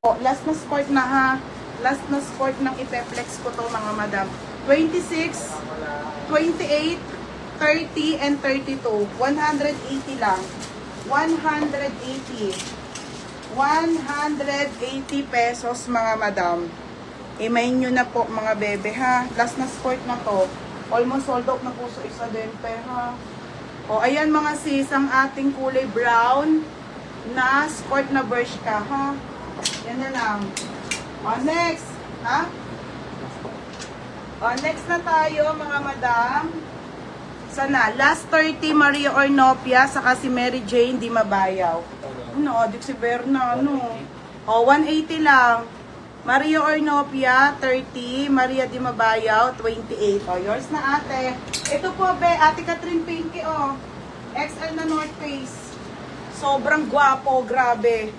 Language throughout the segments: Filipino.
Last na skirt na ha. Last na skirt ng ipeplex ko to mga madam. 26, 28, 30, and 32. 180 lang. 180. 180 pesos mga madam. Imayin nyo na po mga bebe ha. Last na skirt na to. Almost sold out na po sa isa din ha. O ayan mga sis, ang ating kulay brown na skirt na Bershka ha. Yan na lang. O, next. Ha? O, next na tayo, mga madam. Sana. Last 30, Maria Ornopia, saka si Mary Jane, di mabayaw. Ano, adik si Berna, ano. O, 180 lang. Maria Ornopia, 30. Maria di mabayaw, 28. O, yours na ate. Ito po, be, ate Catherine Pinky, o. XL na North Face. Sobrang gwapo, grabe.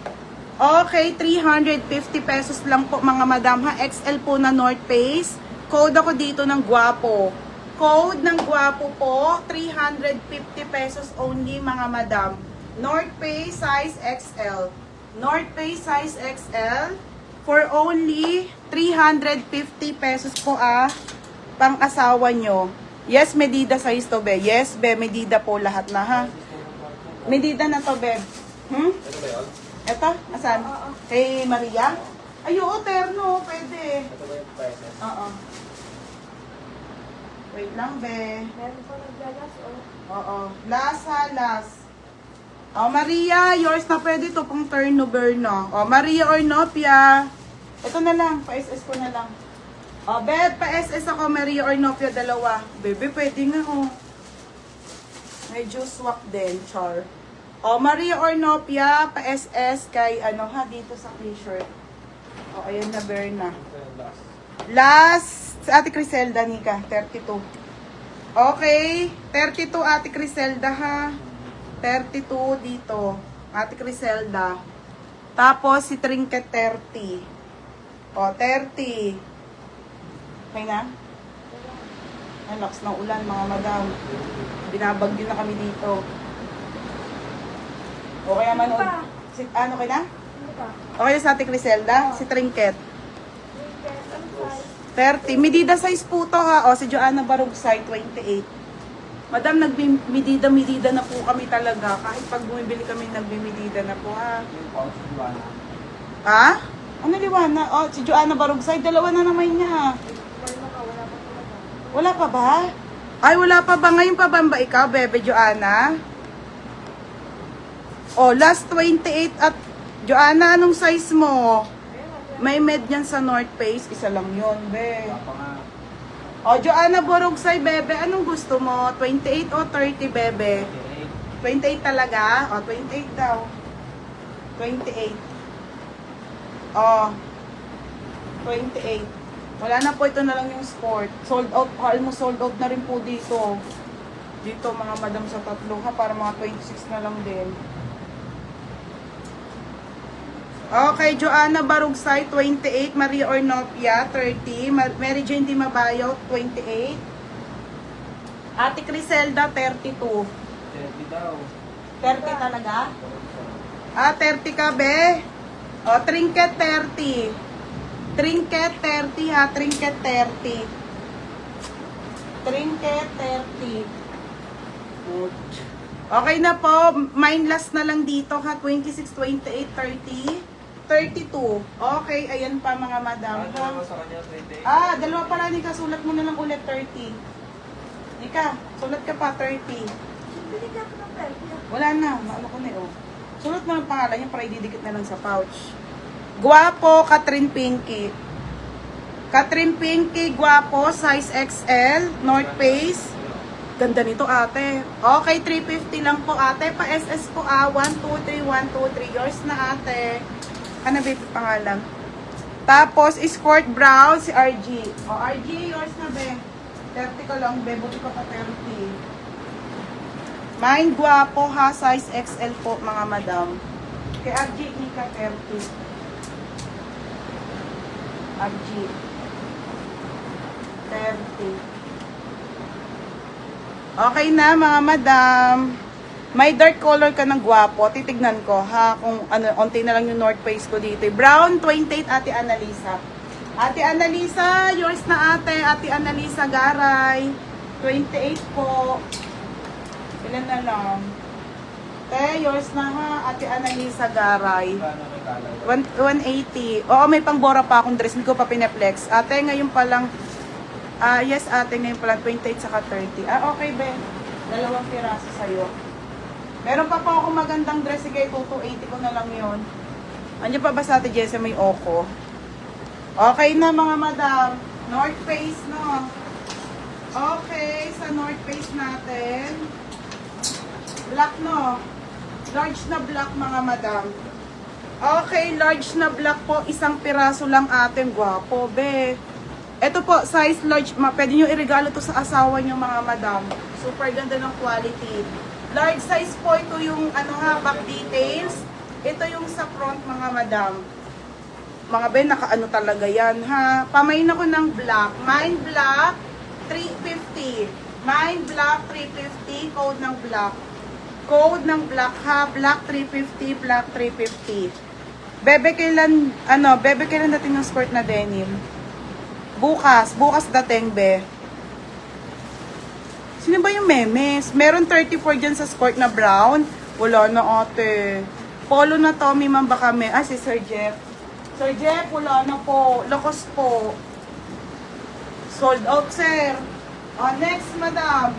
Okay, 350 pesos lang po mga madam ha. XL po na North Face. Code ako dito ng Guwapo. Code ng Guwapo po, 350 pesos only mga madam. North Face size XL. North Face size XL for only 350 pesos po pang asawa nyo. Yes, Medida size to be. Yes, be, Medida po lahat na ha. Medida na to be. Ito ba yun? Eto, asan? Kay Maria? Ay, oo, terno. Pwede. Ito ba yung prices? Oo. Wait lang, be. Meron pa naglalas, oh. Oo. Last ha, last. Oh, Maria, yours na pwede to pang turnover, no? Oh, Maria Ornopia. Ito na lang, pa-SS ko na lang. Oh, be, pa-SS ako, Maria Ornopia, dalawa. Bebe, pwede nga, oh. Medyo swak din, char. O, Maria Ornopia, pa-SS kay, ano ha, dito sa t-shirt. O, ayan na, Berna. Ito yung last. Last, si Ate Criselda, Nika, 32. Okay, 32 Ate Criselda ha. 32 dito, Ate Criselda. Tapos, si Trinket 30. O, 30. Okay na? Ay, lakas ng ulan, mga madam. Binabagyo na kami dito. Okay naman, si, ano kaya na? Ano pa? Okay sa Ate Criselda, si Trinket. Ang size. 30. Medida size po to ha. O, si Joanna Barugsay, 28. Madam, medida na po kami talaga. Kahit pag bumibili kami, nagmimedida na po ha. Yung pouch, Joanna. Ha? Ano liwana? O, si Joanna Barugsay, dalawa na naman niya. Meron ka, wala pa talaga. Wala pa ba? Ay, wala pa ba? Ngayon pa ba ikaw, Bebe Joanna? O, last 28 at Joanna, anong size mo? May med yan sa North Face. Isa lang yun, be. Wala pa nga. O, Joanna Borugsay, bebe. Anong gusto mo? 28 o 30, bebe? 28 talaga? O, 28 daw. 28. O, 28. Wala na po, ito na lang yung sport. Sold out, almost sold out na rin po dito. Dito, mga madam sa tatlo ha, para mga 26 na lang din. Okay, Joanna Barugsay, 28. Maria Ornopia, 30. Mary Jane Di Mabayaw, 28. Ate Criselda, 32. 30 daw. 30 talaga? 30 ka, be? O, Trinket, 30. Trinket, 30 ha. Trinket, 30. Trinket, 30. Okay na po. Mindless na lang dito ha. 26, 28, 30. 32. Okay, ayan pa mga madam. Ano naman sa kanya, 28? Dalawa pala, Nika. Sulat mo na lang ulit, 30. Nika, sulat ka pa, 30. Binigyan ko ng pera. Wala na, ano ko na oh. Sulat mo ang pangalan niya para ididikit na lang sa pouch. Guwapo, Catherine Pinky. Catherine Pinky, guwapo, size XL, North Face. Ganda nito ate. Okay, 350 lang po ate. Pa-SS po 1, 2, 3, 1, 2, 3. Yours na ate. Ano ba yung pangalan? Tapos, escort brown, si RG. O, RG, yours na be. 30 ka lang be. Buti ka pa 30. Mine guwapo ha. Size XL po mga madam. Kay RG, Nika 30. RG. 30. Okay na mga madam. May dark color ka ng gwapo. Titignan ko ha kung ano, onti na lang yung North Face ko dito. Brown 28, Ate Annalisa. Ate Annalisa, yours na ate. Ate Annalisa Garay. 28 po. Ilan na lang? Te, yours na ha. Ate Annalisa Garay. Paano may kalay? 180. Oo, may pangbora pa akong dress. Hindi ko pa pinaplex. Ate, ngayon pa lang. Yes, ate, ngayon pa lang. 28 saka 30. Okay, be. 2 piraso sa'yo. Meron pa po akong magandang dress. Sige, 280 ko na lang yon. Andiyan pa ba sa ate Jessie may oko? Okay na mga madam. North Face, no? Okay, sa North Face natin. Black, no? Large na black, mga madam. Okay, large na black po. Isang piraso lang ating gwapo, be. Ito po, size large. Pwede nyo irigalo to sa asawa nyo, mga madam. Super ganda ng quality. Large size po ito yung back details. Ito yung sa front, mga madam. Mga ben, nakaano talaga yan, ha? Pamain ako ng black. Mine black, 350. Mine black, 350. Code ng black. Code ng black, ha? Black 350, black 350. Bebe, kailan dating yung skirt na denim? Bukas dating, be. Sino ba yung memes? Meron 34 dyan sa skirt na brown. Wala na ate. Polo na Tommy man baka may. Si Sir Jeff. Sir Jeff, wala na po. Lakos po. Sold out, sir. Next, madam.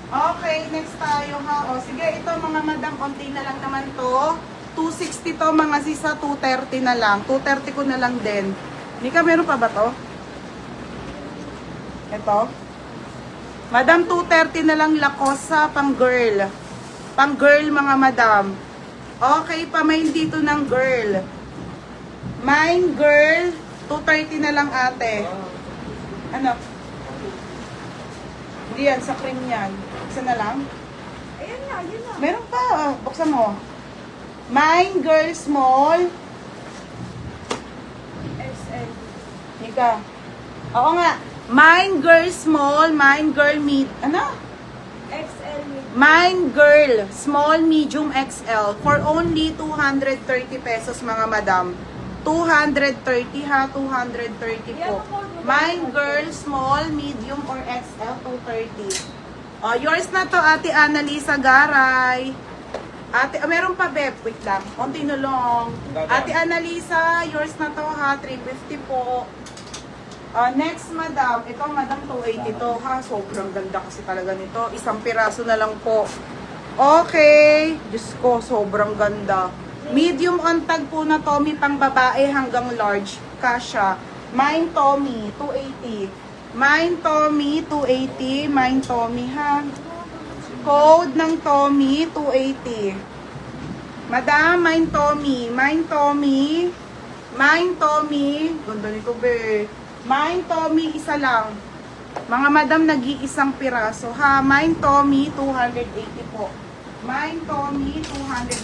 Okay, next tayo ha. Sige, ito mga madam, konti na lang naman to. 260 to, mga sisa, 230 na lang. 230 ko na lang din. Nika, meron pa ba to? Ito. Madam, 230 na lang Lacoste pang girl. Pang girl, mga madam. Okay, pamain dito ng girl. Mine girl, 230 na lang ate. Ano? Hindi yan, sa cream yan. Isa na lang? Ayan na, yun na. Meron pa, buksan mo. Mine girl small. XL. Nika. Oo nga. Mine girl small, mine girl mid. Ano? XL. Mine girl small, medium, XL for only 230 pesos, mga madam. 230 ha, 230 po. Mine girl small, medium or XL, 230. Yours na to, Ate Annalisa Garay. Ate, meron pa, Beb. Wait lang. Konti na lang. Ate Annalisa, yours na to ha, 350 po. Next, madam. Ito, madam, 280 to, ha. Sobrang ganda kasi talaga nito. Isang piraso na lang po. Okay. Diyos ko, sobrang ganda. Medium on tag po na Tommy, pang babae hanggang large. Kasha. Mine Tommy, 280. Mine Tommy, 280. Mine Tommy, ha. Code ng Tommy, 280. Madam, mine Tommy. Mine Tommy. Mine Tommy. Ganda nito, be. Mine Tommy, isa lang. Mga madam, nag-iisang piraso, ha. Mine Tommy, 280 po. Mine Tommy, 200.